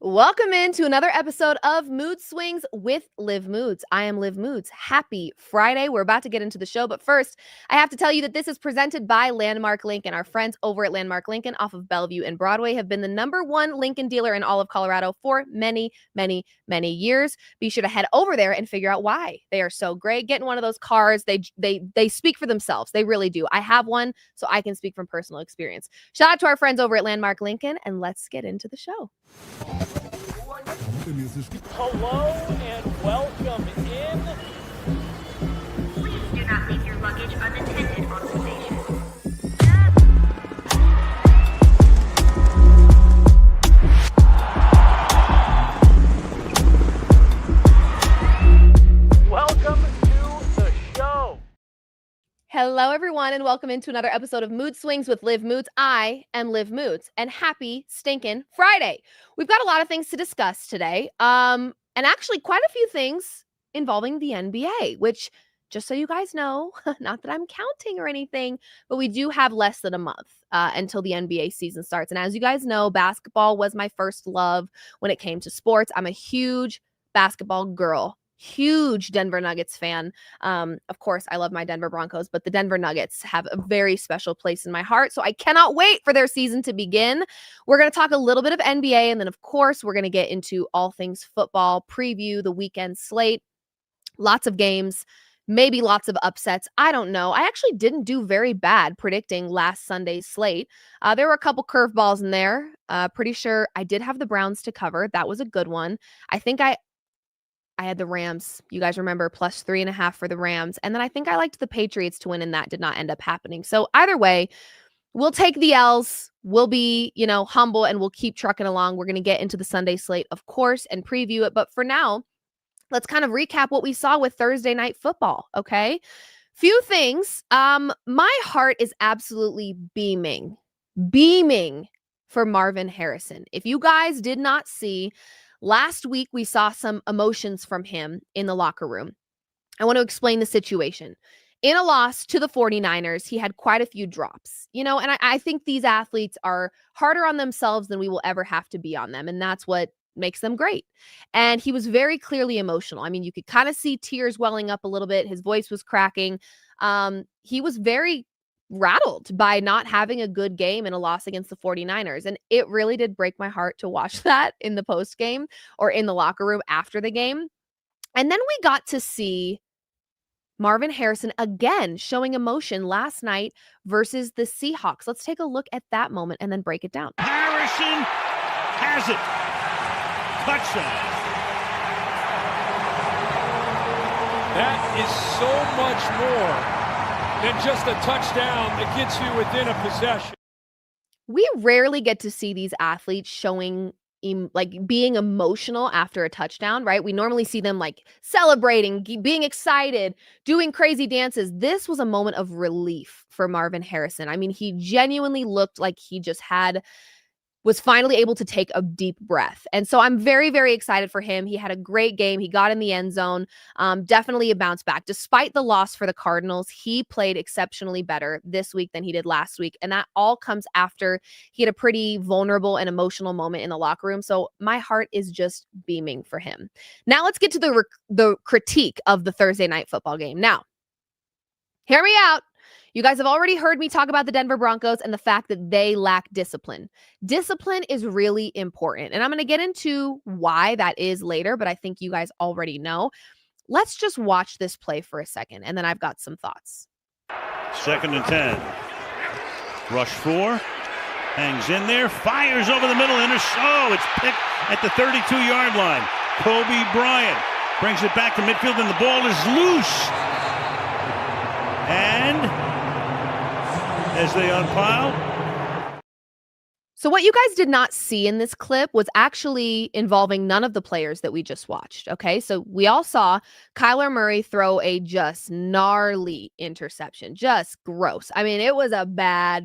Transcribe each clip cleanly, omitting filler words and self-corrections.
Welcome into another episode of Mood Swings with Liv Moods. I am Liv Moods. Happy Friday. We're about to get into the show, but first, I have to tell you that this is presented by Landmark Lincoln. Our friends over at Landmark Lincoln off of Bellevue and Broadway have been the #1 Lincoln dealer in all of Colorado for many, many, many years. Be sure to head over there and figure out why they are so great. Get in one of those cars. They speak for themselves. They really do. I have one, so I can speak from personal experience. Shout out to our friends over at Landmark Lincoln, and let's get into the show. Hello and welcome in. Please do not leave your luggage unattended on the station. Welcome to the show. Hello, everyone, and welcome into another episode of Mood Swings with Liv Moods. I am Liv Moods, and happy stinking Friday. We've got a lot of things to discuss today, and actually quite a few things involving the NBA, which, just so you guys know, not that I'm counting or anything, but we do have less than a month until the NBA season starts. And as you guys know, basketball was my first love when it came to sports. I'm a huge basketball girl. Huge Denver Nuggets fan. Of course, I love my Denver Broncos, but the Denver Nuggets have a very special place in my heart. So I cannot wait for their season to begin. We're going to talk a little bit of NBA, and then, of course, we're going to get into all things football, preview the weekend slate, lots of games, maybe lots of upsets. I don't know. I actually didn't do very bad predicting last Sunday's slate. There were a couple curveballs in there. Pretty sure I did have the Browns to cover. That was a good one. I think I had the Rams. You guys remember +3.5 for the Rams. And then I think I liked the Patriots to win, and that did not end up happening. So either way, we'll take the L's. We'll be, humble, and we'll keep trucking along. We're going to get into the Sunday slate, of course, and preview it. But for now, let's kind of recap what we saw with Thursday night football. Okay. Few things. My heart is absolutely beaming for Marvin Harrison. If you guys did not see, last week, we saw some emotions from him in the locker room. I want to explain the situation. In a loss to the 49ers, he had quite a few drops, and I think these athletes are harder on themselves than we will ever have to be on them. And that's what makes them great. And he was very clearly emotional. I mean, you could kind of see tears welling up a little bit. His voice was cracking. He was very rattled by not having a good game in a loss against the 49ers. And it really did break my heart to watch that in the post game or in the locker room after the game. And then we got to see Marvin Harrison again showing emotion last night versus the Seahawks. Let's take a look at that moment and then break it down. Harrison has it. Touchdown. That is so much more than just a touchdown that gets you within a possession. We rarely get to see these athletes showing being emotional after a touchdown, right? We normally see them celebrating, being excited, doing crazy dances. This was a moment of relief for Marvin Harrison. I mean, he genuinely looked like he just was finally able to take a deep breath. And so I'm very, very excited for him. He had a great game. He got in the end zone. Definitely a bounce back. Despite the loss for the Cardinals, he played exceptionally better this week than he did last week. And that all comes after he had a pretty vulnerable and emotional moment in the locker room. So my heart is just beaming for him. Now let's get to the critique of the Thursday night football game. Now, hear me out. You guys have already heard me talk about the Denver Broncos and the fact that they lack discipline. Discipline is really important, and I'm going to get into why that is later, but I think you guys already know. Let's just watch this play for a second, and then I've got some thoughts. 2nd and 10. Rush 4. Hangs in there. Fires over the middle. It's picked at the 32-yard line. Kobe Bryant brings it back to midfield, and the ball is loose. And as they unpile. So what you guys did not see in this clip was actually involving none of the players that we just watched, okay? So we all saw Kyler Murray throw a just gnarly interception, just gross. I mean, it was a bad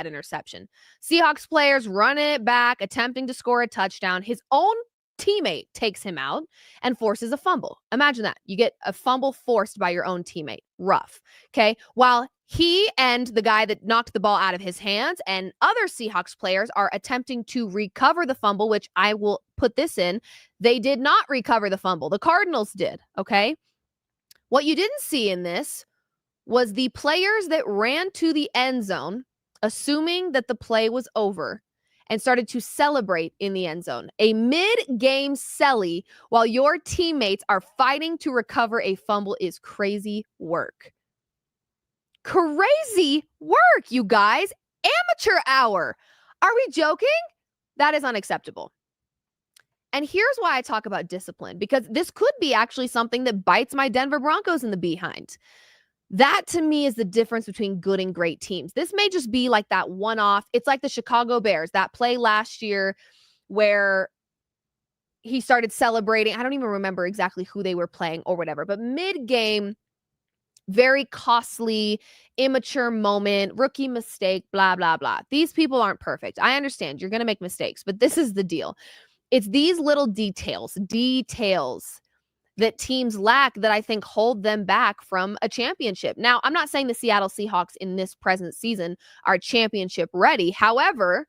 interception. Seahawks players running it back, attempting to score a touchdown. His own teammate takes him out and forces a fumble. Imagine that. You get a fumble forced by your own teammate. Rough. Okay. While He and the guy that knocked the ball out of his hands and other Seahawks players are attempting to recover the fumble, which I will put this in. They did not recover the fumble. The Cardinals did, okay? What you didn't see in this was the players that ran to the end zone, assuming that the play was over, and started to celebrate in the end zone. A mid-game celly while your teammates are fighting to recover a fumble is crazy work. Crazy work, you guys. Amateur hour. Are we joking? That is unacceptable. And here's why I talk about discipline, because this could be actually something that bites my Denver Broncos in the behind. That, to me, is the difference between good and great teams. This may just be like that one-off. It's like the Chicago Bears, that play last year where he started celebrating. I don't even remember exactly who they were playing or whatever, but mid-game, very costly, immature moment, rookie mistake, blah, blah, blah. These people aren't perfect. I understand you're going to make mistakes, but this is the deal. It's these little details that teams lack that I think hold them back from a championship. Now, I'm not saying the Seattle Seahawks in this present season are championship ready. However,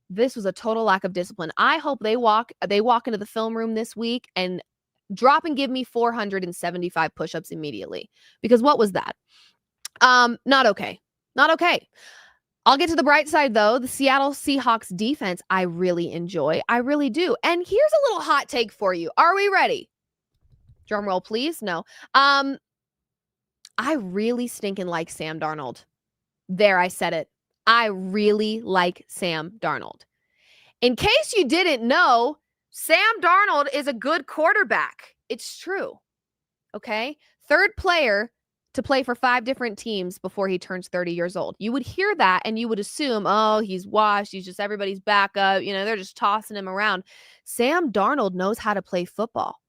this was a total lack of discipline. I hope they walk into the film room this week and drop and give me 475 push-ups immediately. Because what was that? Not okay. Not okay. I'll get to the bright side, though. The Seattle Seahawks defense, I really enjoy. I really do. And here's a little hot take for you. Are we ready? Drum roll, please. No. I really stinking like Sam Darnold. There, I said it. I really like Sam Darnold. In case you didn't know, Sam Darnold is a good quarterback. It's true. Okay? Third player to play for 5 different teams before he turns 30 years old. You would hear that and you would assume, oh, he's washed. He's just everybody's backup. They're just tossing him around. Sam Darnold knows how to play football.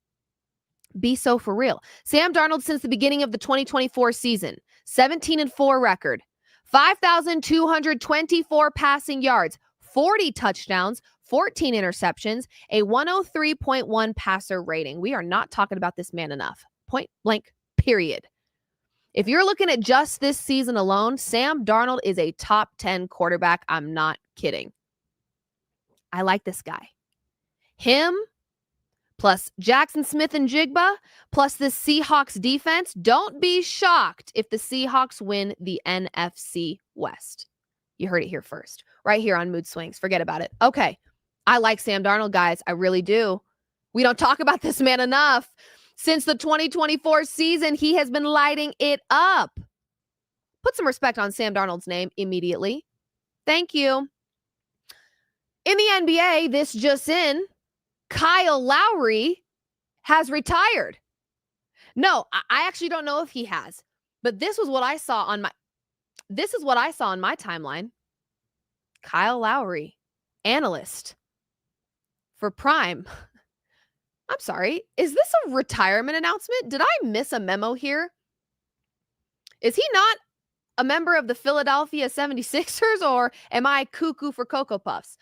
Be so for real. Sam Darnold, since the beginning of the 2024 season, 17-4 record, 5,224 passing yards, 40 touchdowns, 14 interceptions, a 103.1 passer rating. We are not talking about this man enough. Point blank, period. If you're looking at just this season alone, Sam Darnold is a top 10 quarterback. I'm not kidding. I like this guy. Him, plus Jackson Smith and Jigba, plus the Seahawks defense. Don't be shocked if the Seahawks win the NFC West. You heard it here first, right here on MoodSwings. Forget about it. Okay, I like Sam Darnold, guys. I really do. We don't talk about this man enough. Since the 2024 season, he has been lighting it up. Put some respect on Sam Darnold's name immediately. Thank you. In the NBA, this just in, Kyle Lowry has retired. No, I actually don't know if he has, but this is what I saw on my timeline. Kyle Lowry, analyst for Prime. I'm sorry, is this a retirement announcement? Did I miss a memo here? Is he not a member of the Philadelphia 76ers, or am I cuckoo for Cocoa Puffs?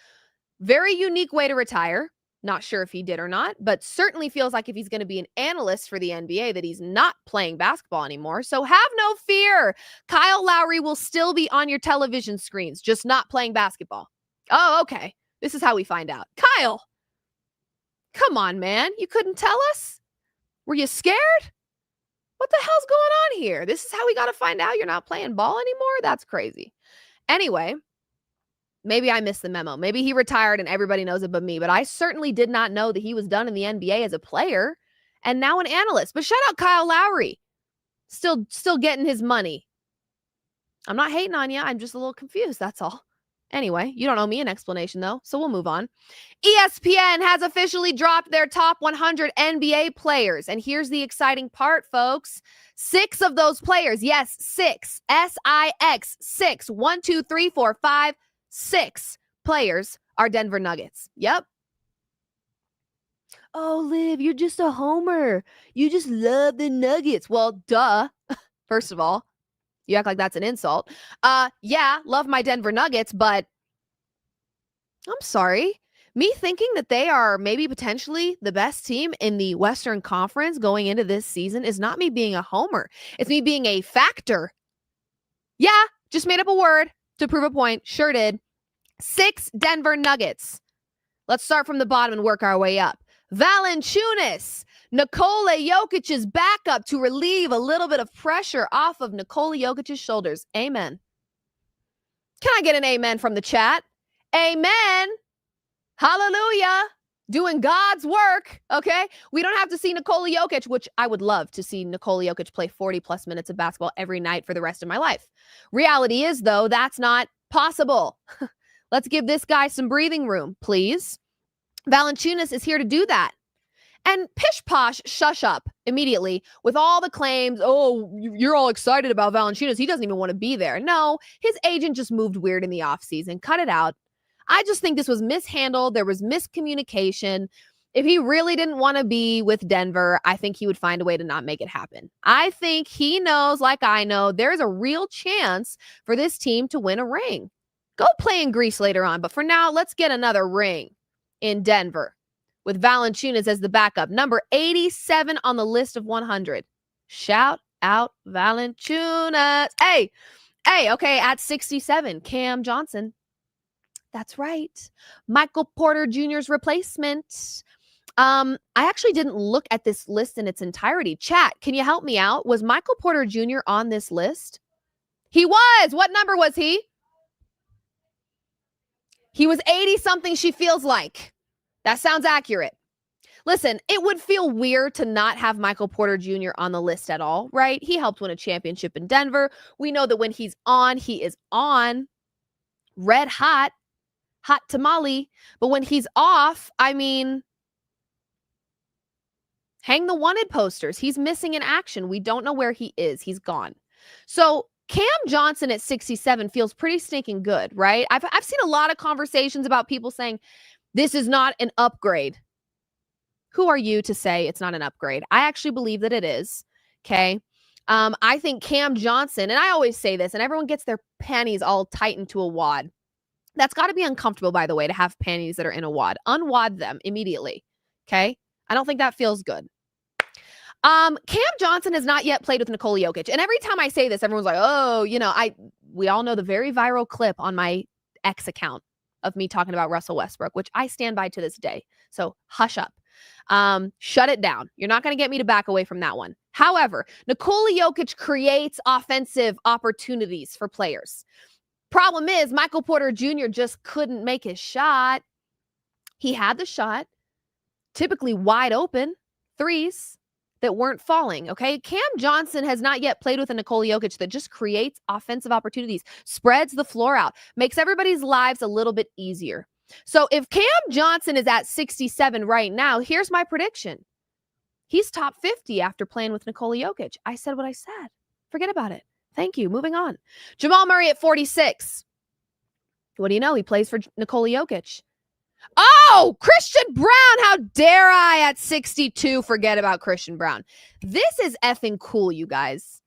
Very unique way to retire. Not sure if he did or not, but certainly feels like if he's going to be an analyst for the NBA that he's not playing basketball anymore. So have no fear. Kyle Lowry will still be on your television screens, just not playing basketball. Oh, okay. This is how we find out. Kyle, come on, man. You couldn't tell us? Were you scared? What the hell's going on here? This is how we got to find out you're not playing ball anymore? That's crazy. Anyway, maybe I missed the memo. Maybe he retired and everybody knows it but me, but I certainly did not know that he was done in the NBA as a player and now an analyst. But shout out Kyle Lowry. Still getting his money. I'm not hating on you. I'm just a little confused. That's all. Anyway, you don't owe me an explanation, though, so we'll move on. ESPN has officially dropped their top 100 NBA players. And here's the exciting part, folks. 6 of those players, yes, 6, S-I-X, 6, 1, 2, 3, 4, 5, 6 players are Denver Nuggets. Yep. Oh, Liv, you're just a homer. You just love the Nuggets. Well, duh. First of all, you act like that's an insult. Yeah, love my Denver Nuggets, but I'm sorry. Me thinking that they are maybe potentially the best team in the Western Conference going into this season is not me being a homer. It's me being a factor Yeah, just made up a word to prove a point. Sure did. 6 Denver Nuggets. Let's start from the bottom and work our way up. Valanciunas, Nikola Jokic's backup to relieve a little bit of pressure off of Nikola Jokic's shoulders. Amen. Can I get an amen from the chat? Amen. Hallelujah. Doing God's work, okay? We don't have to see Nikola Jokic, which I would love to see Nikola Jokic play 40-plus minutes of basketball every night for the rest of my life. Reality is, though, that's not possible. Let's give this guy some breathing room, please. Valanciunas is here to do that. And pish posh, shush up immediately with all the claims. Oh, you're all excited about Valanciunas. He doesn't even want to be there. No, his agent just moved weird in the offseason. Cut it out. I just think this was mishandled. There was miscommunication. If he really didn't want to be with Denver, I think he would find a way to not make it happen. I think he knows, like I know, there's a real chance for this team to win a ring. Go play in Greece later on. But for now, let's get another ring in Denver with Valanciunas as the backup. Number 87 on the list of 100. Shout out Valanciunas. Hey, okay, at 67, Cam Johnson. That's right. Michael Porter Jr.'s replacement. I actually didn't look at this list in its entirety. Chat, can you help me out? Was Michael Porter Jr. on this list? He was. What number was he? He was 80-something, she feels like. That sounds accurate. Listen, it would feel weird to not have Michael Porter Jr. on the list at all, right? He helped win a championship in Denver. We know that when he's on, he is on. Red hot. Hot tamale. But when he's off, I mean, hang the wanted posters. He's missing in action. We don't know where he is. He's gone. So Cam Johnson at 67 feels pretty stinking good, right? I've seen a lot of conversations about people saying this is not an upgrade. Who are you to say it's not an upgrade? I actually believe that it is. Okay. I think Cam Johnson, and I always say this, and everyone gets their panties all tightened to a wad. That's got to be uncomfortable, by the way, to have panties that are in a wad. Unwad them immediately. Okay. I don't think that feels good. Cam Johnson has not yet played with Nikola Jokic. And every time I say this, everyone's like, oh, we all know the very viral clip on my X account of me talking about Russell Westbrook, which I stand by to this day. So hush up. Shut it down. You're not going to get me to back away from that one. However, Nikola Jokic creates offensive opportunities for players. Problem is, Michael Porter Jr. just couldn't make his shot. He had the shot, typically wide open, threes that weren't falling, okay? Cam Johnson has not yet played with a Nikola Jokic that just creates offensive opportunities, spreads the floor out, makes everybody's lives a little bit easier. So if Cam Johnson is at 67 right now, here's my prediction. He's top 50 after playing with Nikola Jokic. I said what I said. Forget about it. Thank you. Moving on. Jamal Murray at 46. What do you know? He plays for Nikola Jokic. Oh, Christian Brown. How dare I at 62 forget about Christian Brown? This is effing cool, you guys.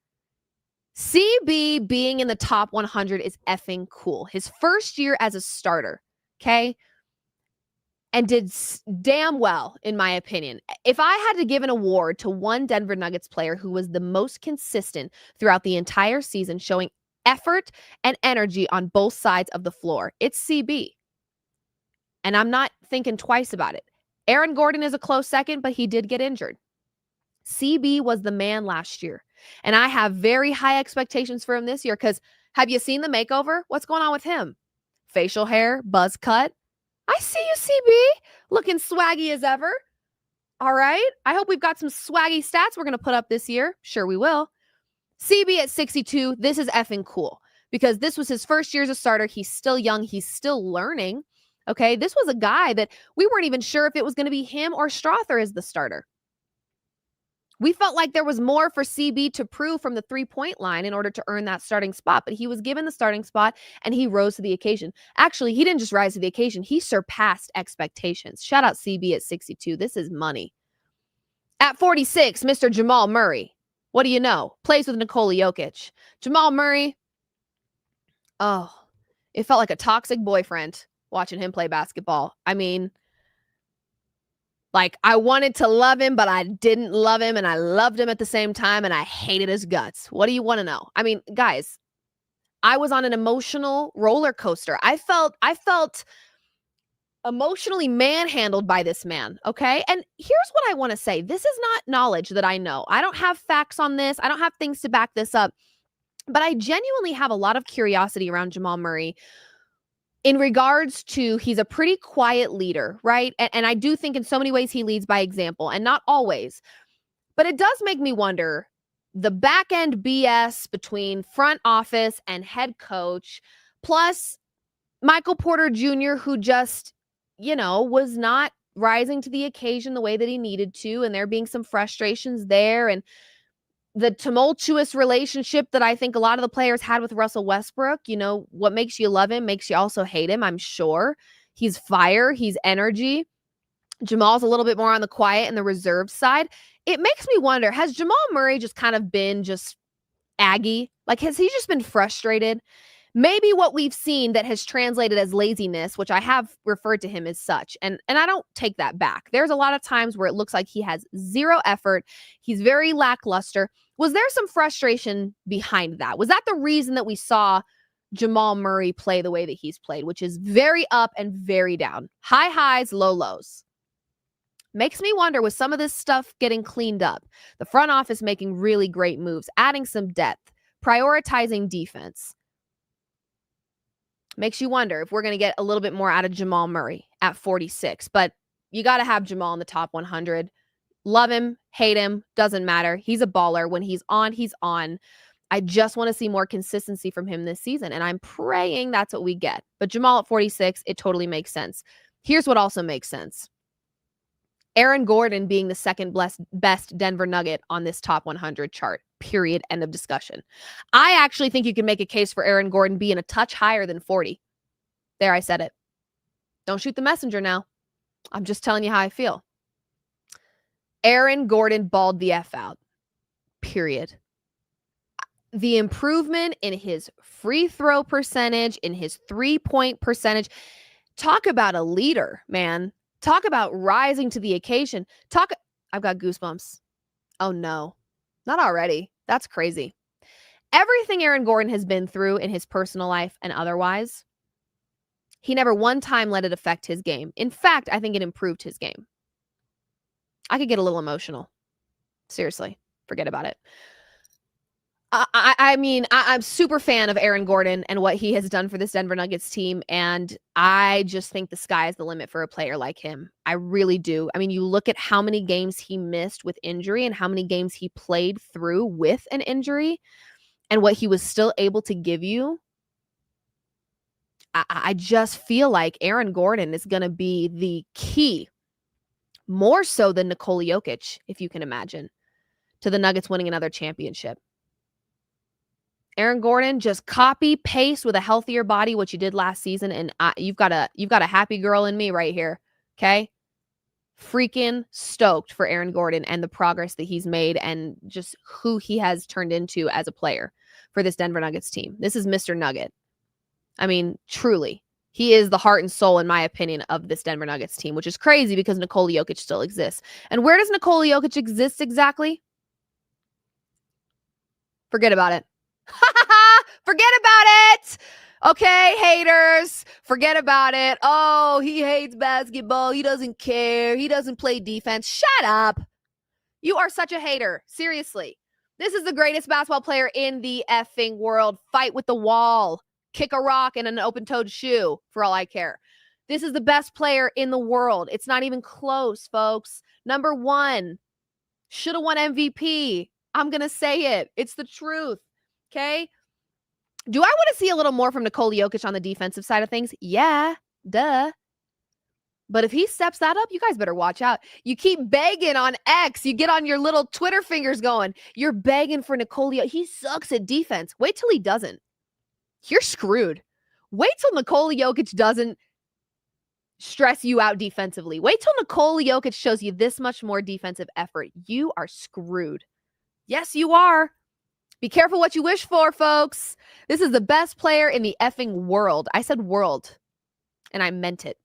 CB being in the top 100 is effing cool. His first year as a starter, okay? And did damn well, in my opinion. If I had to give an award to one Denver Nuggets player who was the most consistent throughout the entire season, showing effort and energy on both sides of the floor, it's CB. And I'm not thinking twice about it. Aaron Gordon is a close second, but he did get injured. CB was the man last year. And I have very high expectations for him this year because have you seen the makeover? What's going on with him? Facial hair, buzz cut. I see you, CB, looking swaggy as ever. All right. I hope we've got some swaggy stats we're going to put up this year. Sure we will. CB at 62, this is effing cool because this was his first year as a starter. He's still young. He's still learning. Okay. This was a guy that we weren't even sure if it was going to be him or Strother as the starter. We felt like there was more for CB to prove from the three-point line in order to earn that starting spot, but he was given the starting spot and he rose to the occasion. Actually, he didn't just rise to the occasion. He surpassed expectations. Shout out CB at 62. This is money. At 46, Mr. Jamal Murray. What do you know? Plays with Nikola Jokic. Jamal Murray. Oh, it felt like a toxic boyfriend watching him play basketball. I mean, like, I wanted to love him, but I didn't love him, and I loved him at the same time, and I hated his guts. What do you want to know? I mean, guys, I was on an emotional roller coaster. I felt emotionally manhandled by this man, okay? And here's what I want to say. This is not knowledge that I know. I don't have facts on this. I don't have things to back this up. But I genuinely have a lot of curiosity around Jamal Murray in regards to he's a pretty quiet leader, right? And I do think in so many ways he leads by example, and not always. But it does make me wonder the back end BS between front office and head coach, plus Michael Porter Jr., who just, was not rising to the occasion the way that he needed to. And there being some frustrations there. And the tumultuous relationship that I think a lot of the players had with Russell Westbrook. What makes you love him makes you also hate him, I'm sure. He's fire. He's energy. Jamal's a little bit more on the quiet and the reserved side. It makes me wonder, has Jamal Murray just kind of been just aggy? Like, has he just been frustrated? Maybe what we've seen that has translated as laziness, which I have referred to him as such. And I don't take that back. There's a lot of times where it looks like he has zero effort. He's very lackluster. Was there some frustration behind that? Was that the reason that we saw Jamal Murray play the way that he's played, which is very up and very down? High highs, low lows. Makes me wonder, with some of this stuff getting cleaned up, the front office making really great moves, adding some depth, prioritizing defense. Makes you wonder if we're going to get a little bit more out of Jamal Murray at 46. But you got to have Jamal in the top 100. Love him, hate him, doesn't matter. He's a baller. When he's on, he's on. I just want to see more consistency from him this season, and I'm praying that's what we get. But Jamal at 46, it totally makes sense. Here's what also makes sense. Aaron Gordon being the second best Denver Nugget on this top 100 chart, period, end of discussion. I actually think you can make a case for Aaron Gordon being a touch higher than 40. There, I said it. Don't shoot the messenger now. I'm just telling you how I feel. Aaron Gordon balled the F out, period. The improvement in his free throw percentage, in his three-point percentage, talk about a leader, man. Talk about rising to the occasion. I've got goosebumps. Oh no, not already. That's crazy. Everything Aaron Gordon has been through in his personal life and otherwise, he never one time let it affect his game. In fact, I think it improved his game. I could get a little emotional. Seriously, forget about it. I'm super fan of Aaron Gordon and what he has done for this Denver Nuggets team. And I just think the sky is the limit for a player like him. I really do. I mean, you look at how many games he missed with injury and how many games he played through with an injury and what he was still able to give you. I just feel like Aaron Gordon is going to be the key, more so than Nikola Jokic, if you can imagine, to the Nuggets winning another championship. Aaron Gordon, just copy paste with a healthier body what you did last season, and you've got a happy girl in me right here. Okay, freaking stoked for Aaron Gordon and the progress that he's made, and just who he has turned into as a player for this Denver Nuggets team. This is Mr. Nugget. I mean, truly, he is the heart and soul, in my opinion, of this Denver Nuggets team, which is crazy because Nikola Jokic still exists. And where does Nikola Jokic exist exactly? Forget about it. Forget about it. Okay, haters, forget about it. Oh, he hates basketball. He doesn't care. He doesn't play defense. Shut up. You are such a hater. Seriously. This is the greatest basketball player in the effing world. Fight with the wall. Kick a rock in an open-toed shoe, for all I care. This is the best player in the world. It's not even close, folks. Number one. Should have won MVP. I'm going to say it. It's the truth. Okay. Do I want to see a little more from Nikola Jokic on the defensive side of things? Yeah, duh. But if he steps that up, you guys better watch out. You keep begging on X. You get on your little Twitter fingers going. You're begging for Nikola. He sucks at defense. Wait till he doesn't. You're screwed. Wait till Nikola Jokic doesn't stress you out defensively. Wait till Nikola Jokic shows you this much more defensive effort. You are screwed. Yes, you are. Be careful what you wish for, folks. This is the best player in the effing world. I said world, and I meant it.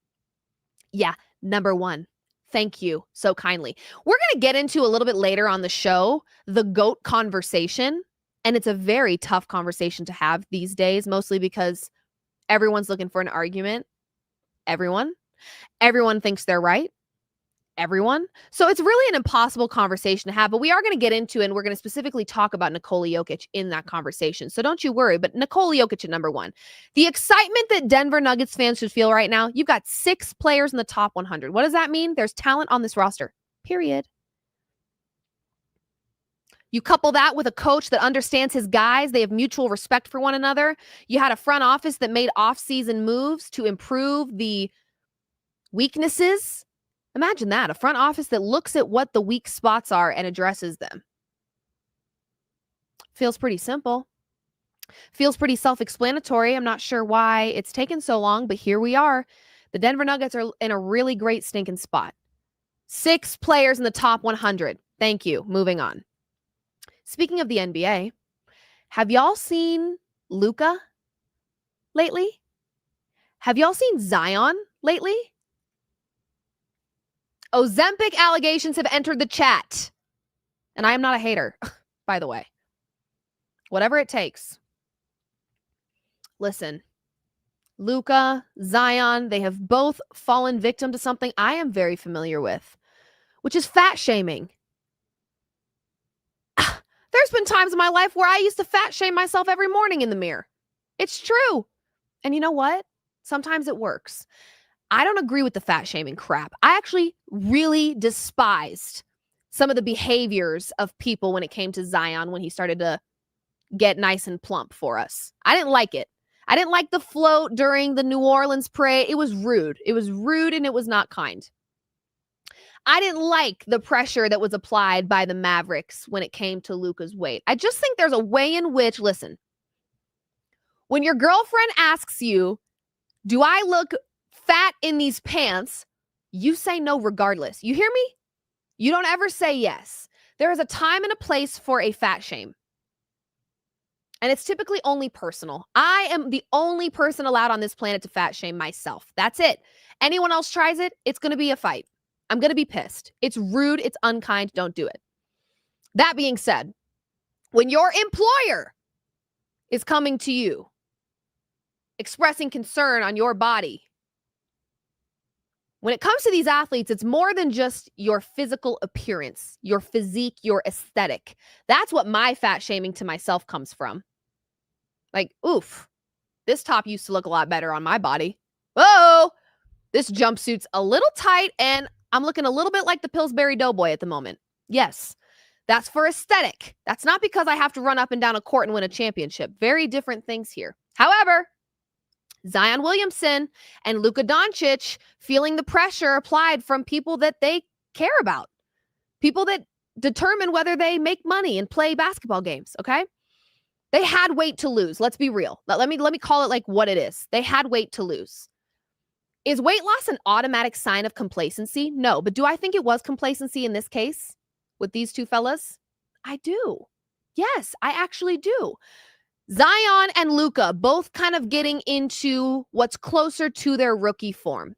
Yeah, number one. Thank you so kindly. We're going to get into a little bit later on the show, the GOAT conversation. And it's a very tough conversation to have these days, mostly because everyone's looking for an argument. Everyone thinks they're right. Everyone. So it's really an impossible conversation to have, but we are going to get into it, and we're going to specifically talk about Nikola Jokic in that conversation. So don't you worry, but Nikola Jokic at number one. The excitement that Denver Nuggets fans should feel right now, you've got 6 players in the top 100. What does that mean? There's talent on this roster, period. You couple that with a coach that understands his guys. They have mutual respect for one another. You had a front office that made off-season moves to improve the weaknesses. Imagine that, a front office that looks at what the weak spots are and addresses them. Feels pretty simple. Feels pretty self-explanatory. I'm not sure why it's taken so long, but here we are. The Denver Nuggets are in a really great stinking spot. 6 players in the top 100. Thank you. Moving on. Speaking of the NBA, have y'all seen Luka lately? Have y'all seen Zion lately? Ozempic allegations have entered the chat. And I am not a hater, by the way. Whatever it takes. Listen, Luka, Zion, they have both fallen victim to something I am very familiar with, which is fat shaming. There's been times in my life where I used to fat shame myself every morning in the mirror. It's true. And you know what? Sometimes it works. I don't agree with the fat shaming crap. I actually really despised some of the behaviors of people when it came to Zion when he started to get nice and plump for us. I didn't like it. I didn't like the float during the New Orleans parade. It was rude. It was rude and it was not kind. I didn't like the pressure that was applied by the Mavericks when it came to Luka's weight. I just think there's a way in which, listen, when your girlfriend asks you, do I look fat in these pants? You say no regardless. You hear me? You don't ever say yes. There is a time and a place for a fat shame. And it's typically only personal. I am the only person allowed on this planet to fat shame myself. That's it. Anyone else tries it, it's going to be a fight. I'm going to be pissed. It's rude. It's unkind. Don't do it. That being said, when your employer is coming to you, expressing concern on your body, when it comes to these athletes, it's more than just your physical appearance, your physique, your aesthetic. That's what my fat shaming to myself comes from. Like, oof, this top used to look a lot better on my body. Whoa, this jumpsuit's a little tight and I'm looking a little bit like the Pillsbury Doughboy at the moment. Yes, that's for aesthetic. That's not because I have to run up and down a court and win a championship. Very different things here. However, Zion Williamson and Luka Doncic feeling the pressure applied from people that they care about. People that determine whether they make money and play basketball games, okay? They had weight to lose. Let's be real. Let me call it like what it is. They had weight to lose. Is weight loss an automatic sign of complacency? No, but do I think it was complacency in this case with these two fellas? I do. Yes, I actually do. Zion and Luka both kind of getting into what's closer to their rookie form.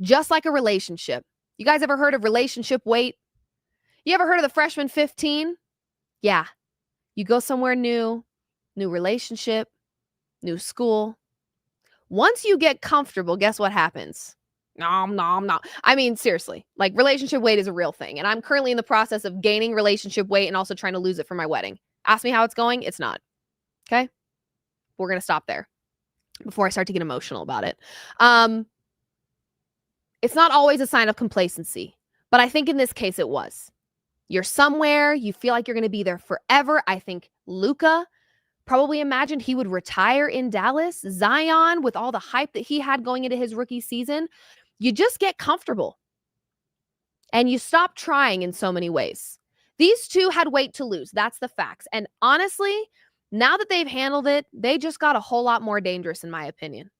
Just like a relationship. You guys ever heard of relationship weight? You ever heard of the freshman 15? Yeah. You go somewhere new relationship, new school. Once you get comfortable, guess what happens? Nom, nom, nom. I mean, seriously, like relationship weight is a real thing. And I'm currently in the process of gaining relationship weight and also trying to lose it for my wedding. Ask me how it's going. It's not. Okay. We're going to stop there before I start to get emotional about it. It's not always a sign of complacency, but I think in this case it was. You're somewhere, you feel like you're going to be there forever. I think Luka probably imagined he would retire in Dallas. Zion, with all the hype that he had going into his rookie season, you just get comfortable and you stop trying in so many ways. These two had weight to lose. That's the facts. And honestly, now that they've handled it, they just got a whole lot more dangerous, in my opinion.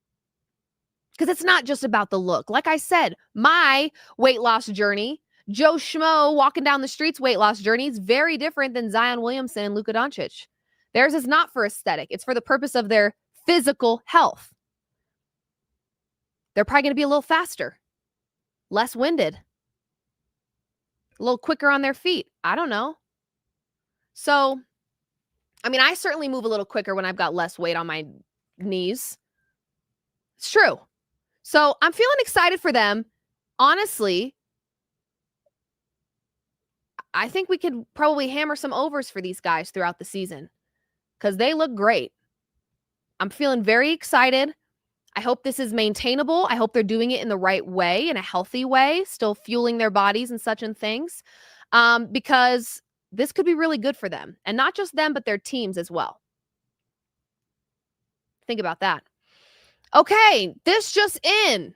Because it's not just about the look. Like I said, my weight loss journey, Joe Schmo walking down the streets weight loss journey, is very different than Zion Williamson and Luka Doncic. Theirs is not for aesthetic. It's for the purpose of their physical health. They're probably going to be a little faster, less winded, a little quicker on their feet. I don't know. So I mean, I certainly move a little quicker when I've got less weight on my knees. It's true. So I'm feeling excited for them. Honestly, I think we could probably hammer some overs for these guys throughout the season because they look great. I'm feeling very excited. I hope this is maintainable. I hope they're doing it in the right way, in a healthy way, still fueling their bodies and such and things, because this could be really good for them. And not just them, but their teams as well. Think about that. Okay, this just in.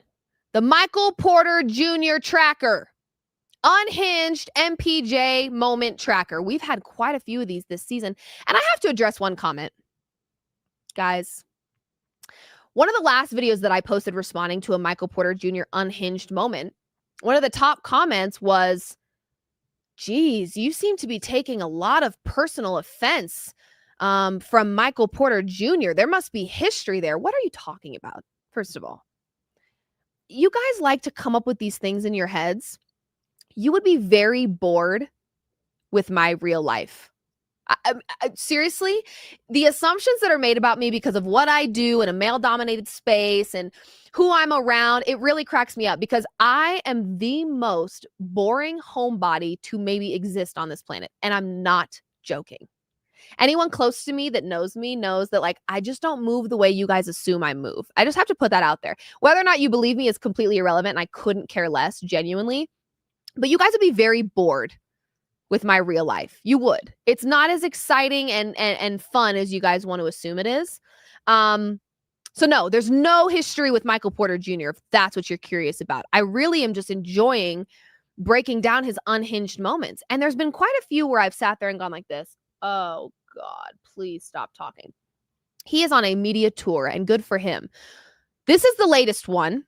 The Michael Porter Jr. tracker. Unhinged MPJ moment tracker. We've had quite a few of these this season. And I have to address one comment. Guys, one of the last videos that I posted responding to a Michael Porter Jr. unhinged moment, one of the top comments was, geez, you seem to be taking a lot of personal offense from Michael Porter Jr. There must be history there. What are you talking about? First of all, you guys like to come up with these things in your heads. You would be very bored with my real life. Seriously, the assumptions that are made about me because of what I do in a male-dominated space and who I'm around, it really cracks me up because I am the most boring homebody to maybe exist on this planet. And I'm not joking. Anyone close to me that knows me knows that, like, I just don't move the way you guys assume I move. I just have to put that out there. Whether or not you believe me is completely irrelevant, and I couldn't care less, genuinely. But you guys would be very bored with my real life. You would. It's not as exciting and fun as you guys want to assume it is. So no, there's no history with Michael Porter Jr., if that's what you're curious about. I really am just enjoying breaking down his unhinged moments. And there's been quite a few where I've sat there and gone like this. Oh God, please stop talking. He is on a media tour and good for him. This is the latest one.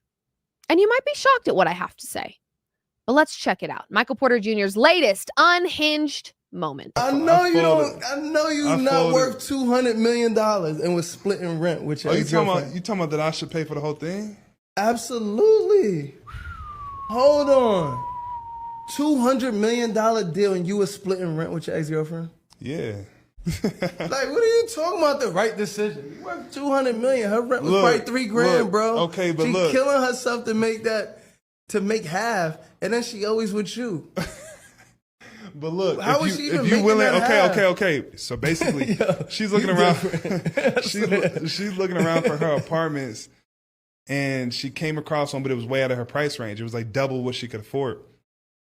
And you might be shocked at what I have to say. But let's check it out. Michael Porter Jr.'s latest unhinged moment. I know you're not worth $200 million and was splitting rent with your ex-girlfriend. You talking about that I should pay for the whole thing? Absolutely. Hold on. $200 million deal and you were splitting rent with your ex-girlfriend? Yeah. Like, what are you talking about? The right decision. You worth $200 million. Her rent was probably $3,000, bro. Okay, but she's killing herself to make half, and then she always with you. But look, how if is she you even if you making willing, that half? okay. So basically, she's looking around. she's looking around for her apartments, and she came across one, but it was way out of her price range. It was like double what she could afford.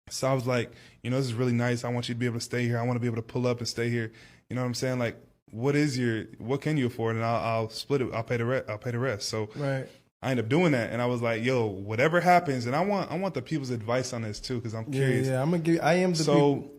So I was like, this is really nice. I want you to be able to stay here. I want to be able to pull up and stay here. You know what I'm saying? Like, what can you afford? And I'll split it. I'll pay the rest. So right. I ended up doing that, and I was like, "Yo, whatever happens," and I want the people's advice on this too, because I'm curious. Yeah, I'm gonna give. I am the. So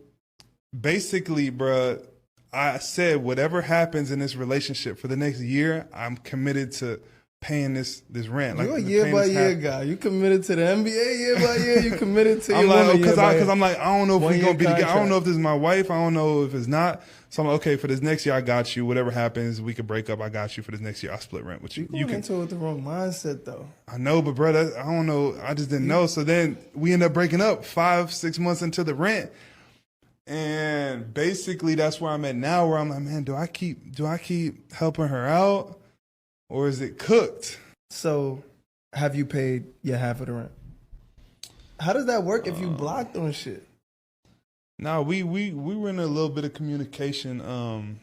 basically, bruh, I said whatever happens in this relationship for the next year, I'm committed to paying this rent. You're a year by year guy. You committed to the NBA year by year. You committed to your woman because I'm like, I don't know if we're gonna be together. I don't know if this is my wife. I don't know if it's not. So I'm like, okay, for this next year, I got you. Whatever happens, we could break up. I got you for this next year. I'll split rent with you. You can into it with the wrong mindset, though. I know, but brother, I don't know. I just didn't know. So then we end up breaking up 5-6 months into the rent, and basically that's where I'm at now. Where I'm like, man, do I keep helping her out, or is it cooked? So, have you paid your half of the rent? How does that work if you blocked on shit? No, we were in a little bit of communication.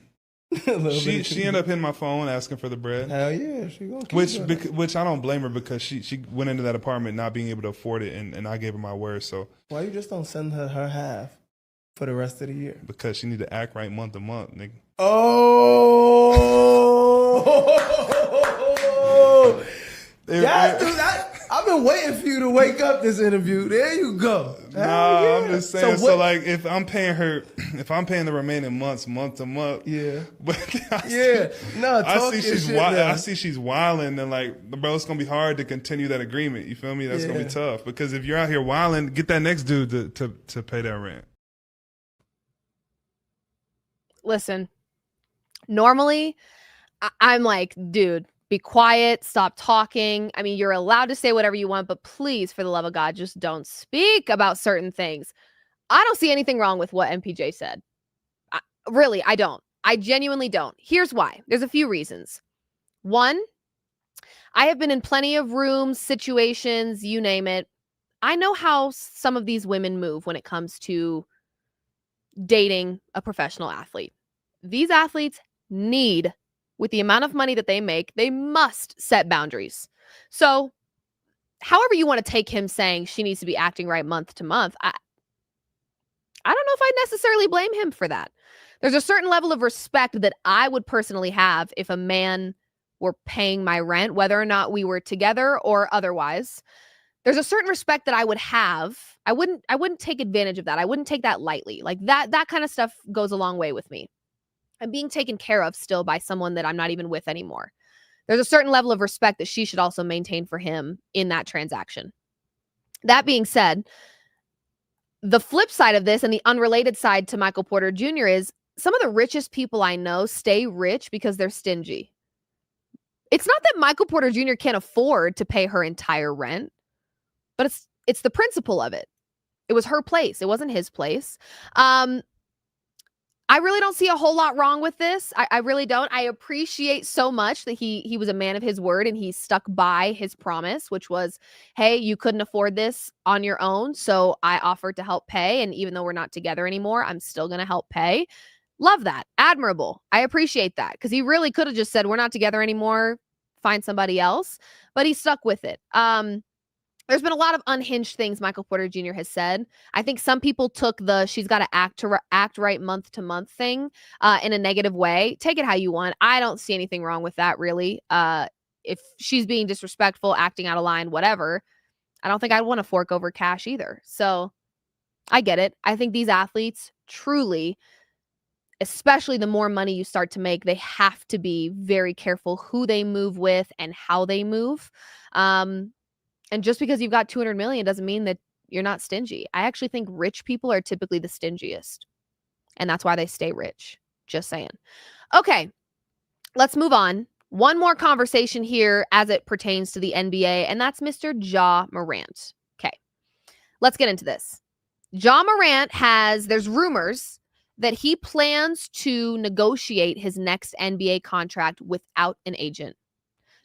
She ended up hitting my phone asking for the bread. Hell yeah, she gonna keep which I don't blame her because she went into that apartment not being able to afford it, and I gave her my word. So why you just don't send her half for the rest of the year? Because she need to act right month to month, nigga. Oh. Yeah, dude, I've been waiting for you to wake up this interview. There you go. Nah, I'm just saying. So like, if I'm paying the remaining months, month to month. Yeah. But I see she's wilding, and like, bro, it's gonna be hard to continue that agreement. You feel me? That's gonna be tough because if you're out here wilding, get that next dude to pay that rent. Listen, normally I'm like, dude, be quiet, stop talking. I mean, you're allowed to say whatever you want, but please, for the love of God, just don't speak about certain things. I don't see anything wrong with what MPJ said. I don't. I genuinely don't. Here's why. There's a few reasons. One, I have been in plenty of rooms, situations, you name it. I know how some of these women move when it comes to dating a professional athlete. These athletes need, with the amount of money that they make, they must set boundaries. So, however you want to take him saying she needs to be acting right month to month, I don't know if I necessarily blame him for that. There's a certain level of respect that I would personally have if a man were paying my rent, whether or not we were together or otherwise. There's a certain respect that I would have. I wouldn't take advantage of that. I wouldn't take that lightly. Like that kind of stuff goes a long way with me. I'm being taken care of still by someone that I'm not even with anymore. There's a certain level of respect that she should also maintain for him in that transaction. That being said, the flip side of this and the unrelated side to Michael Porter Jr. is some of the richest people I know stay rich because they're stingy. It's not that Michael Porter Jr. can't afford to pay her entire rent, but it's the principle of it. It was her place. It wasn't his place. I really don't see a whole lot wrong with this. I really don't. I appreciate so much that he was a man of his word and he stuck by his promise, which was, hey, you couldn't afford this on your own, so I offered to help pay. And even though we're not together anymore, I'm still going to help pay. Love that. Admirable. I appreciate that because he really could have just said, we're not together anymore, find somebody else. But he stuck with it. There's been a lot of unhinged things Michael Porter Jr. has said. I think some people took the she's got to act right month to month thing in a negative way. Take it how you want. I don't see anything wrong with that, really. If she's being disrespectful, acting out of line, whatever, I don't think I'd want to fork over cash either. So I get it. I think these athletes truly, especially the more money you start to make, they have to be very careful who they move with and how they move. And just because you've got 200 million doesn't mean that you're not stingy. I actually think rich people are typically the stingiest. And that's why they stay rich. Just saying. Okay, let's move on. One more conversation here as it pertains to the NBA, and that's Mr. Ja Morant. Okay, let's get into this. Ja Morant there's rumors that he plans to negotiate his next NBA contract without an agent.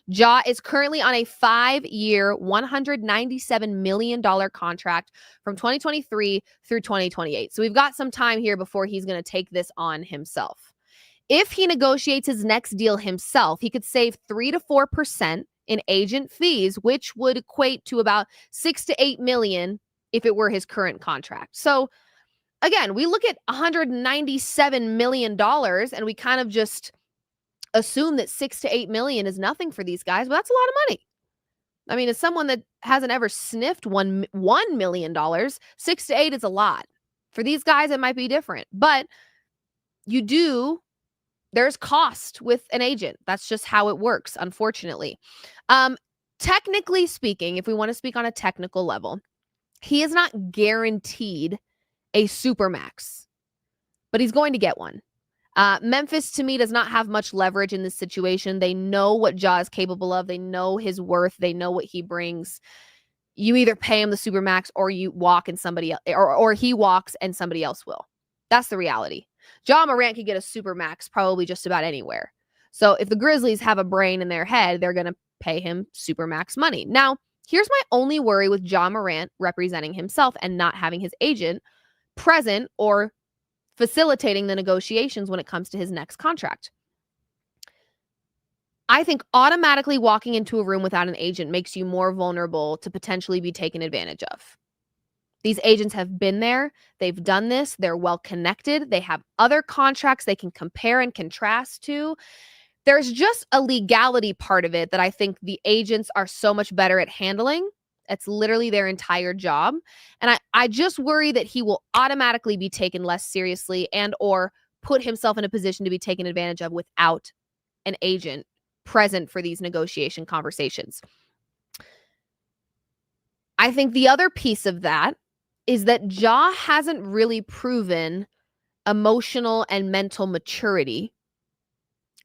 Ja is currently on a 5-year, $197 million contract from 2023 through 2028. So we've got some time here before he's going to take this on himself. If he negotiates his next deal himself, he could save 3 to 4% in agent fees, which would equate to about 6 to 8 million if it were his current contract. So again, we look at $197 million and we kind of just assume that 6 to 8 million is nothing for these guys, but that's a lot of money. I mean, as someone that hasn't ever sniffed $1 million, 6 to 8 is a lot. For these guys, it might be different, but there's cost with an agent. That's just how it works, unfortunately. Technically speaking, if we want to speak on a technical level, he is not guaranteed a supermax, but he's going to get one. Memphis, to me, does not have much leverage in this situation. They know what Ja is capable of. They know his worth. They know what he brings. You either pay him the supermax or you walk and somebody else, or he walks and somebody else will. That's the reality. Ja Morant could get a supermax probably just about anywhere. So if the Grizzlies have a brain in their head, they're going to pay him supermax money. Now, here's my only worry with Ja Morant representing himself and not having his agent present or facilitating the negotiations when it comes to his next contract. I think automatically walking into a room without an agent makes you more vulnerable to potentially be taken advantage of. These agents have been there. They've done this. They're well connected. They have other contracts they can compare and contrast to. There's just a legality part of it that I think the agents are so much better at handling. It's literally their entire job. And I just worry that he will automatically be taken less seriously and or put himself in a position to be taken advantage of without an agent present for these negotiation conversations. I think the other piece of that is that Ja hasn't really proven emotional and mental maturity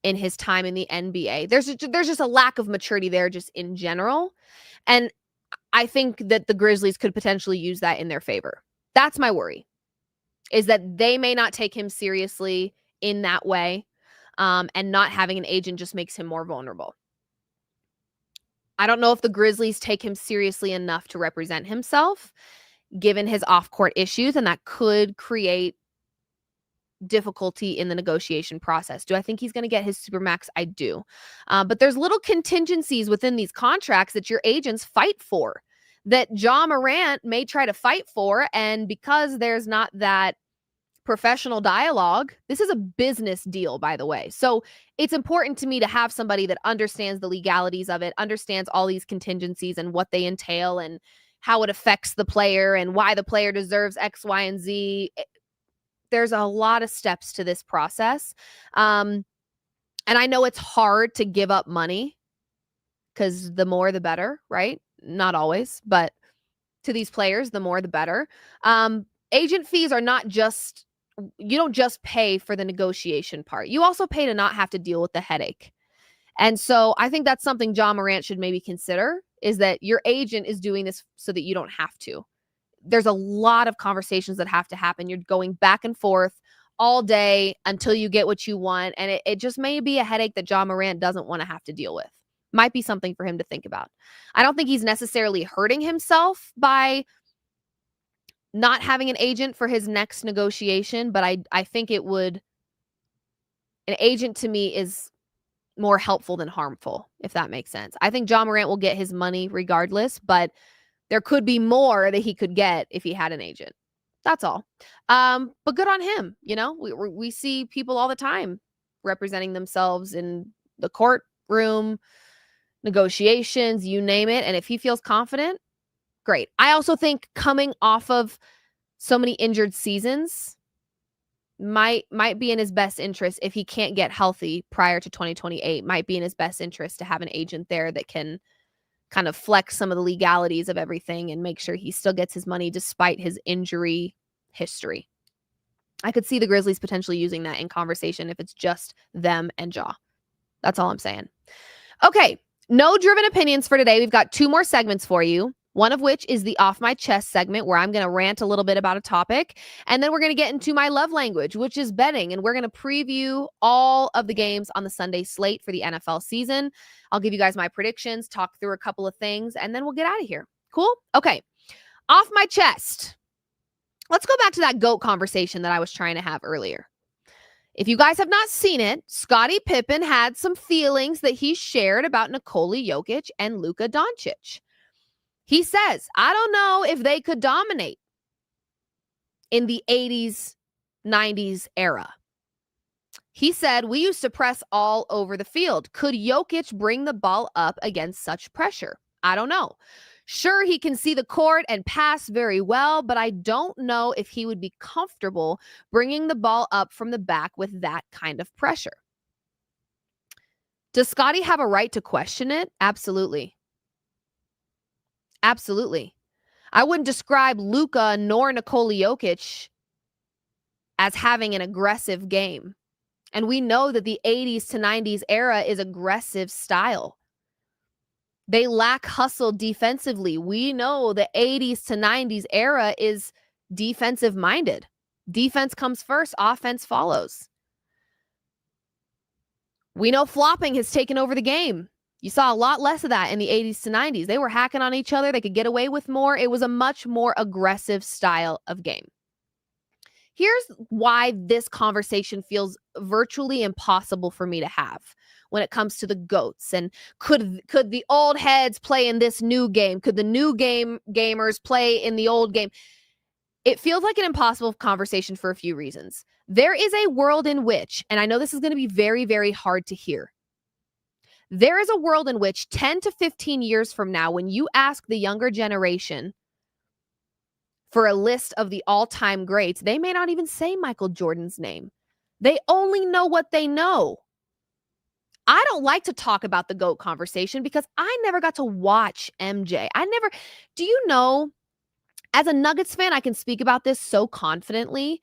in his time in the NBA. There's just a lack of maturity there just in general. And I think that the Grizzlies could potentially use that in their favor. That's my worry, is that they may not take him seriously in that way. And not having an agent just makes him more vulnerable. I don't know if the Grizzlies take him seriously enough to represent himself, given his off-court issues, and that could create difficulty in the negotiation process. Do I think he's going to get his Supermax? I do. But there's little contingencies within these contracts that your agents fight for, that Ja Morant may try to fight for, and because there's not that professional dialogue, this is a business deal, by the way. So it's important to me to have somebody that understands the legalities of it, understands all these contingencies and what they entail and how it affects the player and why the player deserves X, Y, and Z. There's a lot of steps to this process. And I know it's hard to give up money because the more the better, right? Not always, but to these players, the more the better. Agent fees are not just, you don't just pay for the negotiation part. You also pay to not have to deal with the headache. And so I think that's something Ja Morant should maybe consider, is that your agent is doing this so that you don't have to. There's a lot of conversations that have to happen. You're going back and forth all day until you get what you want. And it just may be a headache that Ja Morant doesn't want to have to deal with. Might be something for him to think about. I don't think he's necessarily hurting himself by not having an agent for his next negotiation, but I think it would, an agent to me is more helpful than harmful, if that makes sense. I think Ja Morant will get his money regardless, but there could be more that he could get if he had an agent. That's all. But good on him. You know, we see people all the time representing themselves in the courtroom, negotiations, you name it. And if he feels confident, great. I also think coming off of so many injured seasons might be in his best interest, if he can't get healthy prior to 2028, might be in his best interest to have an agent there that can kind of flex some of the legalities of everything and make sure he still gets his money despite his injury history. I could see the Grizzlies potentially using that in conversation if it's just them and Ja. That's all I'm saying. Okay, no driven opinions for today. We've got 2 more segments for you. One of which is the Off My Chest segment, where I'm going to rant a little bit about a topic. And then we're going to get into my love language, which is betting. And we're going to preview all of the games on the Sunday slate for the NFL season. I'll give you guys my predictions, talk through a couple of things, and then we'll get out of here. Cool? Okay. Off my chest. Let's go back to that GOAT conversation that I was trying to have earlier. If you guys have not seen it, Scottie Pippen had some feelings that he shared about Nikola Jokic and Luka Doncic. He says, I don't know if they could dominate in the 80s, 90s era. He said, we used to press all over the field. Could Jokic bring the ball up against such pressure? I don't know. Sure, he can see the court and pass very well, but I don't know if he would be comfortable bringing the ball up from the back with that kind of pressure. Does Scottie have a right to question it? Absolutely. Absolutely. I wouldn't describe Luka nor Nikola Jokic as having an aggressive game. And we know that the 80s to 90s era is aggressive style. They lack hustle defensively. We know the 80s to 90s era is defensive minded. Defense comes first, offense follows. We know flopping has taken over the game. You saw a lot less of that in the 80s to 90s. They were hacking on each other. They could get away with more. It was a much more aggressive style of game. Here's why this conversation feels virtually impossible for me to have when it comes to the GOATs. And could the old heads play in this new game? Could the new gamers play in the old game? It feels like an impossible conversation for a few reasons. There is a world in which, and I know this is going to be very, very hard to hear, there is a world in which 10 to 15 years from now, when you ask the younger generation for a list of the all-time greats, they may not even say Michael Jordan's name. They only know what they know. I don't like to talk about the GOAT conversation because I never got to watch MJ. Do you know, as a Nuggets fan, I can speak about this so confidently.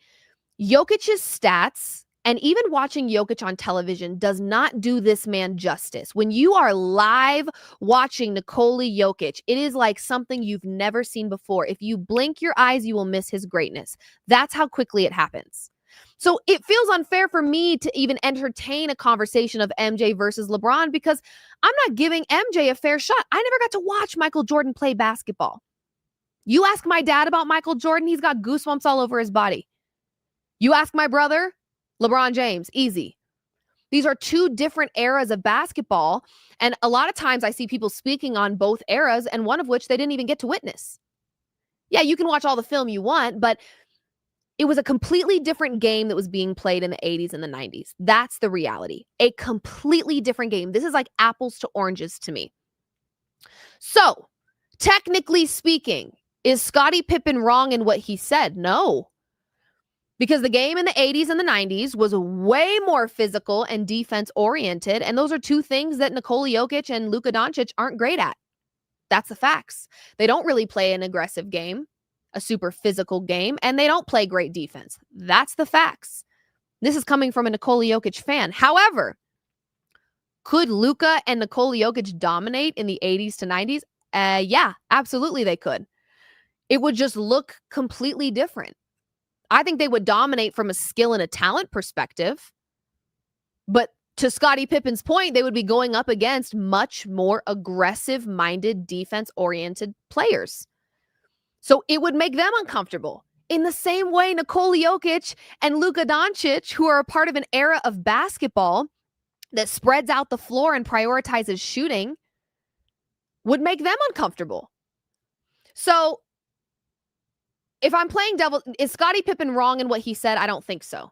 Jokic's stats, and even watching Jokic on television, does not do this man justice. When you are live watching Nikola Jokic, it is like something you've never seen before. If you blink your eyes, you will miss his greatness. That's how quickly it happens. So it feels unfair for me to even entertain a conversation of MJ versus LeBron because I'm not giving MJ a fair shot. I never got to watch Michael Jordan play basketball. You ask my dad about Michael Jordan, he's got goosebumps all over his body. You ask my brother, LeBron James, easy. These are two different eras of basketball. And a lot of times I see people speaking on both eras, and one of which they didn't even get to witness. Yeah, you can watch all the film you want, but it was a completely different game that was being played in the 80s and the 90s. That's the reality. A completely different game. This is like apples to oranges to me. So, technically speaking, is Scottie Pippen wrong in what he said? No. Because the game in the 80s and the 90s was way more physical and defense-oriented, and those are two things that Nikola Jokic and Luka Doncic aren't great at. That's the facts. They don't really play an aggressive game, a super physical game, and they don't play great defense. That's the facts. This is coming from a Nikola Jokic fan. However, could Luka and Nikola Jokic dominate in the 80s to 90s? Yeah, absolutely they could. It would just look completely different. I think they would dominate from a skill and a talent perspective. But to Scottie Pippen's point, they would be going up against much more aggressive-minded, defense-oriented players. So it would make them uncomfortable. In the same way, Nikola Jokic and Luka Doncic, who are a part of an era of basketball that spreads out the floor and prioritizes shooting, would make them uncomfortable. So if I'm playing devil, is Scottie Pippen wrong in what he said? I don't think so.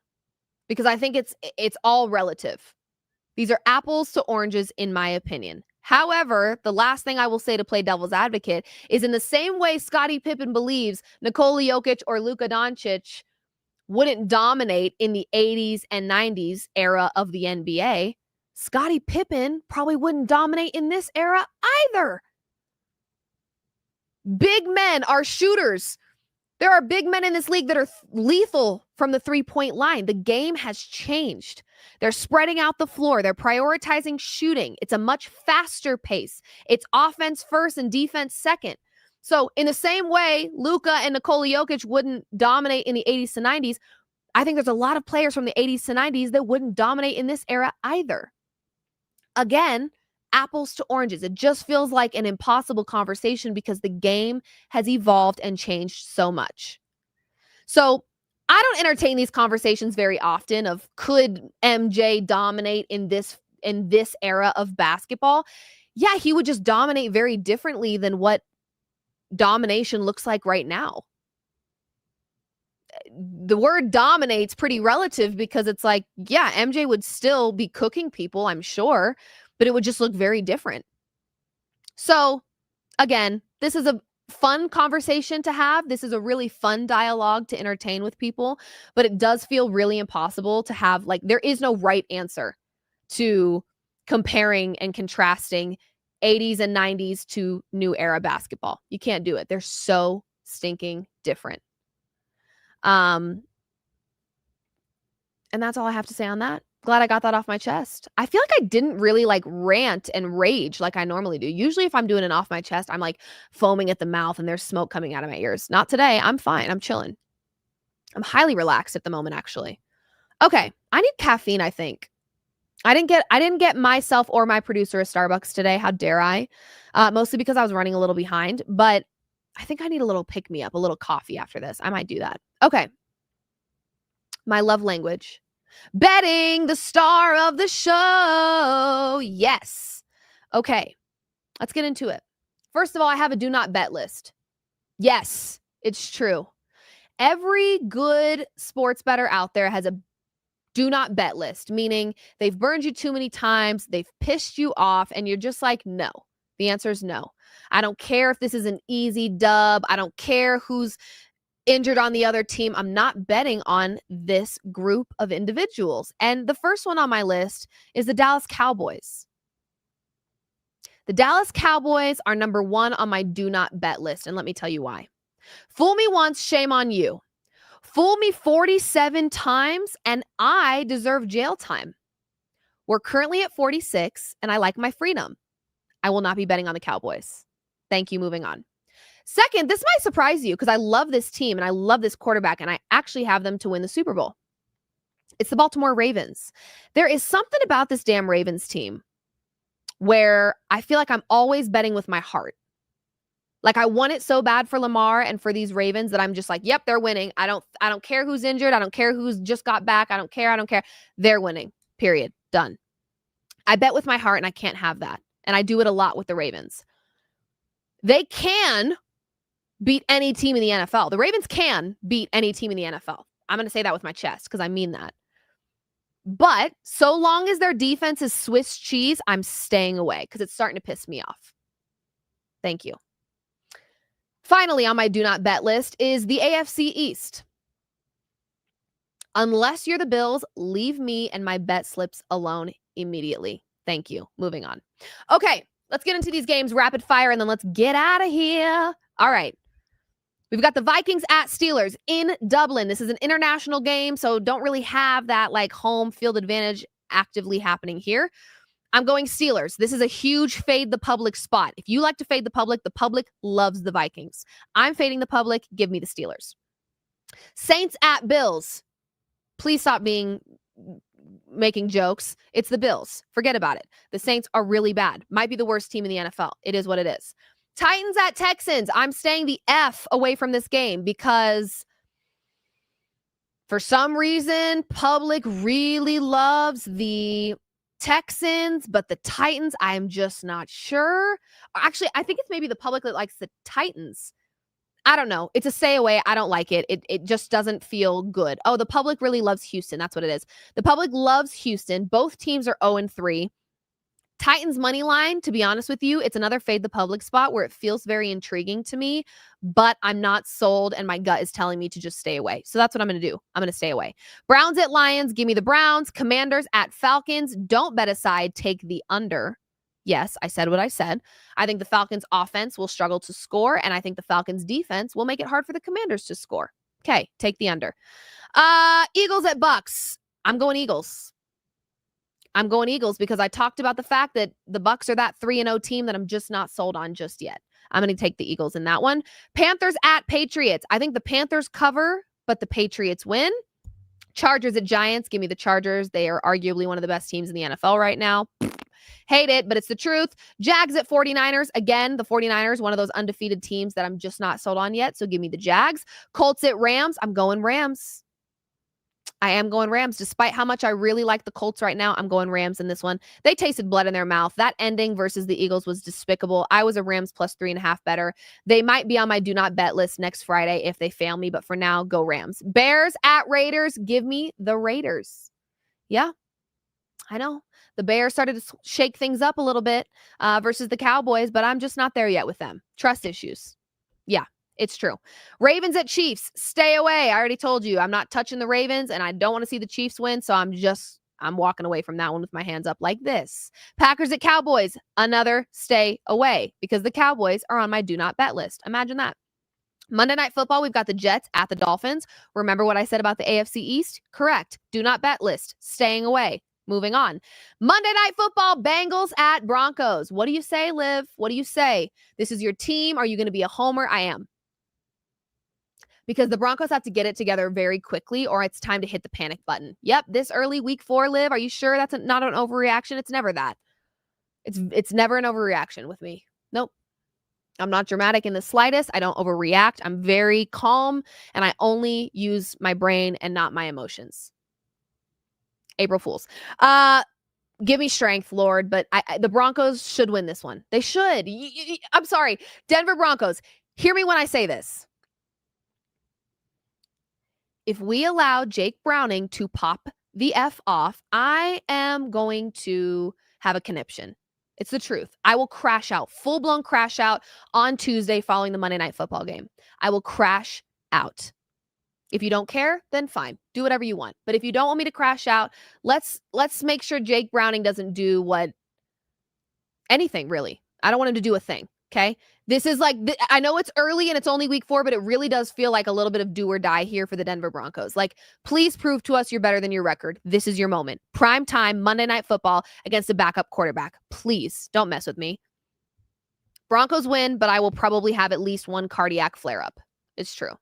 Because I think it's all relative. These are apples to oranges, in my opinion. However, the last thing I will say to play devil's advocate is in the same way Scottie Pippen believes Nikola Jokic or Luka Doncic wouldn't dominate in the 80s and 90s era of the NBA, Scottie Pippen probably wouldn't dominate in this era either. Big men are shooters. There are big men in this league that are lethal from the three-point line. The game has changed. They're spreading out the floor. They're prioritizing shooting. It's a much faster pace. It's offense first and defense second. So in the same way, Luka and Nikola Jokic wouldn't dominate in the 80s to 90s, I think there's a lot of players from the 80s to 90s that wouldn't dominate in this era either. Again, apples to oranges. It just feels like an impossible conversation because the game has evolved and changed so much. So I don't entertain these conversations very often of could MJ dominate in this era of basketball? Yeah, he would just dominate very differently than what domination looks like right now. The word dominate's pretty relative because it's like, yeah, MJ would still be cooking people, I'm sure, but it would just look very different. So, again, this is a fun conversation to have. This is a really fun dialogue to entertain with people, but it does feel really impossible to have, like, there is no right answer to comparing and contrasting 80s and 90s to new era basketball. You can't do it. They're so stinking different. And that's all I have to say on that. Glad I got that off my chest. I feel like I didn't really like rant and rage like I normally do. Usually if I'm doing it off my chest, I'm like foaming at the mouth and there's smoke coming out of my ears. Not today. I'm fine. I'm chilling. I'm highly relaxed at the moment, actually. Okay. I need caffeine, I think. I didn't get myself or my producer a Starbucks today. How dare I? Mostly because I was running a little behind, but I think I need a little pick-me-up, a little coffee after this. I might do that. Okay. My love language. Betting, the star of the show. Yes. Okay. Let's get into it. First of all, I have a do not bet list. Yes, it's true. Every good sports bettor out there has a do not bet list, meaning they've burned you too many times, they've pissed you off, and you're just like, no. The answer is no. I don't care if this is an easy dub. I don't care who's injured on the other team. I'm not betting on this group of individuals. And the first one on my list is the Dallas Cowboys. The Dallas Cowboys are number one on my do not bet list. And let me tell you why. Fool me once, shame on you. Fool me 47 times, and I deserve jail time. We're currently at 46, and I like my freedom. I will not be betting on the Cowboys. Thank you. Moving on. Second, this might surprise you because I love this team and I love this quarterback and I actually have them to win the Super Bowl. It's the Baltimore Ravens. There is something about this damn Ravens team where I feel like I'm always betting with my heart. Like I want it so bad for Lamar and for these Ravens that I'm just like, yep, they're winning. I don't care who's injured. I don't care who's just got back. I don't care. They're winning. Period. Done. I bet with my heart and I can't have that. And I do it a lot with the Ravens. They can beat any team in the NFL. The Ravens can beat any team in the NFL. I'm going to say that with my chest because I mean that. But so long as their defense is Swiss cheese, I'm staying away because it's starting to piss me off. Thank you. Finally, on my do not bet list is the AFC East. Unless you're the Bills, leave me and my bet slips alone immediately. Thank you. Moving on. Okay, let's get into these games rapid fire and then let's get out of here. All right. We've got the Vikings at Steelers in Dublin. This is an international game, so don't really have that like home field advantage actively happening here. I'm going Steelers. This is a huge fade the public spot. If you like to fade the public loves the Vikings. I'm fading the public. Give me the Steelers. Saints at Bills. Please stop making jokes. It's the Bills. Forget about it. The Saints are really bad. Might be the worst team in the NFL. It is what it is. Titans at Texans. I'm staying the F away from this game because for some reason, public really loves the Texans, but the Titans, I'm just not sure. Actually, I think it's maybe the public that likes the Titans. I don't know. It's a stay away. I don't like it. It just doesn't feel good. Oh, the public really loves Houston. That's what it is. The public loves Houston. Both teams are 0-3. Titans money line, to be honest with you, it's another fade the public spot where it feels very intriguing to me, but I'm not sold and my gut is telling me to just stay away. So that's what I'm going to do. I'm going to stay away. Browns at Lions, give me the Browns. Commanders at Falcons, don't bet aside, take the under. Yes, I said what I said. I think the Falcons offense will struggle to score, and I think the Falcons defense will make it hard for the Commanders to score. Okay, take the under. Eagles at Bucks. I'm going Eagles. I'm going Eagles because I talked about the fact that the Bucks are that 3-0 team that I'm just not sold on just yet. I'm going to take the Eagles in that one. Panthers at Patriots. I think the Panthers cover, but the Patriots win. Chargers at Giants. Give me the Chargers. They are arguably one of the best teams in the NFL right now. Hate it, but it's the truth. Jags at 49ers. Again, the 49ers, one of those undefeated teams that I'm just not sold on yet, so give me the Jags. Colts at Rams. I'm going Rams. I am going Rams. Despite how much I really like the Colts right now, I'm going Rams in this one. They tasted blood in their mouth. That ending versus the Eagles was despicable. I was a Rams plus 3.5 better. They might be on my do not bet list next Friday if they fail me, but for now, go Rams. Bears at Raiders. Give me the Raiders. Yeah, I know. The Bears started to shake things up a little bit versus the Cowboys, but I'm just not there yet with them. Trust issues. Yeah. It's true. Ravens at Chiefs. Stay away. I already told you I'm not touching the Ravens and I don't want to see the Chiefs win. So I'm walking away from that one with my hands up like this. Packers at Cowboys. Another stay away because the Cowboys are on my do not bet list. Imagine that. Monday Night Football. We've got the Jets at the Dolphins. Remember what I said about the AFC East? Correct. Do not bet list. Staying away. Moving on. Monday Night Football, Bengals at Broncos. What do you say, Liv? What do you say? This is your team. Are you going to be a homer? I am. Because the Broncos have to get it together very quickly or it's time to hit the panic button. Yep, this early week 4, Liv, are you sure that's not an overreaction? It's never that. It's never an overreaction with me. Nope. I'm not dramatic in the slightest. I don't overreact. I'm very calm and I only use my brain and not my emotions. April Fools. Give me strength, Lord, but the Broncos should win this one. They should. I'm sorry. Denver Broncos, hear me when I say this. If we allow Jake Browning to pop the F off, I am going to have a conniption. It's the truth. I will crash out, full-blown crash out on Tuesday following the Monday Night Football game. I will crash out. If you don't care, then fine. Do whatever you want. But if you don't want me to crash out, let's make sure Jake Browning doesn't do anything, really. I don't want him to do a thing, okay? This is like, I know it's early and it's only week 4, but it really does feel like a little bit of do or die here for the Denver Broncos. Like, please prove to us you're better than your record. This is your moment. Prime time, Monday Night Football against a backup quarterback. Please don't mess with me. Broncos win, but I will probably have at least one cardiac flare-up. It's true.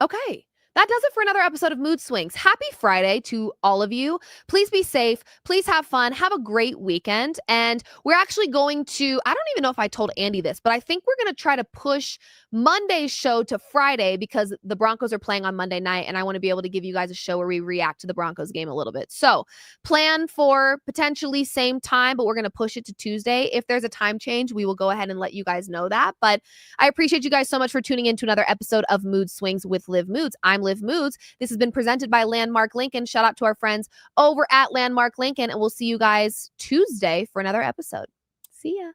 Okay. That does it for another episode of Mood Swings. Happy Friday to all of you. Please be safe. Please have fun. Have a great weekend. And we're actually going to, I don't even know if I told Andy this, but I think we're going to try to push Monday's show to Friday because the Broncos are playing on Monday night. And I want to be able to give you guys a show where we react to the Broncos game a little bit. So plan for potentially same time, but we're going to push it to Tuesday. If there's a time change, we will go ahead and let you guys know that. But I appreciate you guys so much for tuning in to another episode of Mood Swings with Liv Moods. I'm Liv Moods. This has been presented by Landmark Lincoln. Shout out to our friends over at Landmark Lincoln, and we'll see you guys Tuesday for another episode. See ya.